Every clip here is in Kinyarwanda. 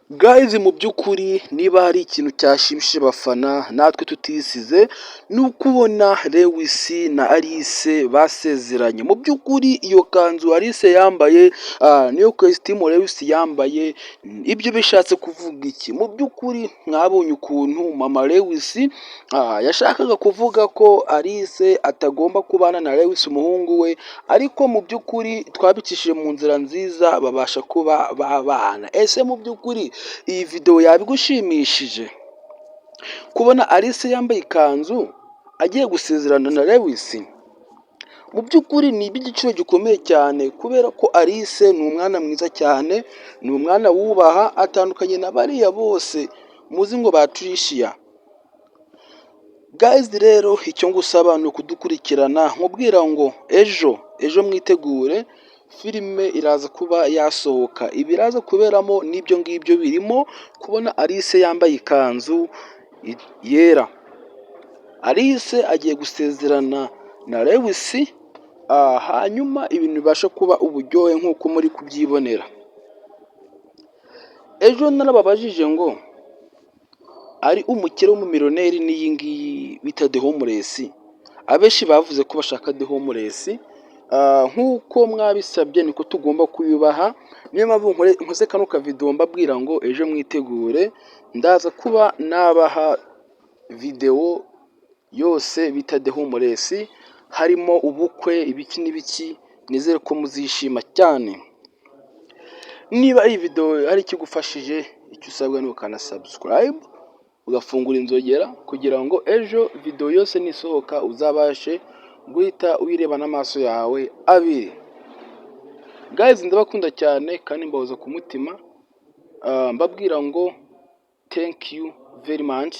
Guys, mu by'ukuri niba hari ikintu cyashimishije abafana natwe tutisize ni ukubona Lewis na Alice basezeranye. Mu by'ukuri iyo kanzu Alice yambaye niyo kositimu Lewis yambaye, ibyo bishatse kuvuga iki? Mu by'ukuri mwabonye ukuntu mama Lewis yashakaga kuvuga ko Alice atagomba kubana na Lewis umuhungu we, ariko mu by'ukuri twabicishije mu nzira nziza babasha kuba babana. Ese mu by'ukuri iyi video yabigushimishije kubona Alice yambaye ikanzu agiye gusezerana na Lewis? Mu by'ukuri ni iby'igiciro gikomeye cyane kubera ko Alice ni umwana mwiza cyane, ni umwana wubaha, atandukanye na bariya bose muzi ngo ba Tricia. Guys, rero icyo ngusaba ni ukudukurikirana nkubwira ngo ejo mwitegure filime iraza kuba yasohoka, ibiraza kuberamo n'ibyo ngibyo birimo kubona Alice yambaye ikanzu yera. Alice agiye gusezerana na Lewis, hanyuma ibintu bibasha kuba uburyohe nk'uko muri kubyibonera. Ejo narababajije ngo ari umukire w'umumiliyoneri n'iyi ngiyi bita The Homeless, abenshi bavuze ko bashaka The Homeless. Nk'uko mwabisabye niko tugomba kuyubaha, niyo mpamvu nkoze kano kavidewo mbabwira ngo ejo mwitegure, ndaza kuba nabaha videwo yose bita The Homeless, harimo ubukwe ibiki n'ibiki, nizere ko muzishima cyane. Niba iyi video hari ikigufashije, icyo usabwa ni ukana subscribe ugafungura inzogera kugira ngo ejo video yose nisohoka uzabashe guhita uyireba n'amaso yawe abiri. Guys, ndabakunda cyane kandi mbahoza ku mutima, mbabwira ngo thank you very much.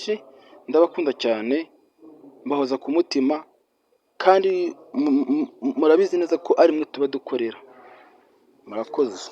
Ndabakunda cyane, mbahoza ku mutima, kandi murabizi neza ko ari mwe tuba dukorera. Murakoze.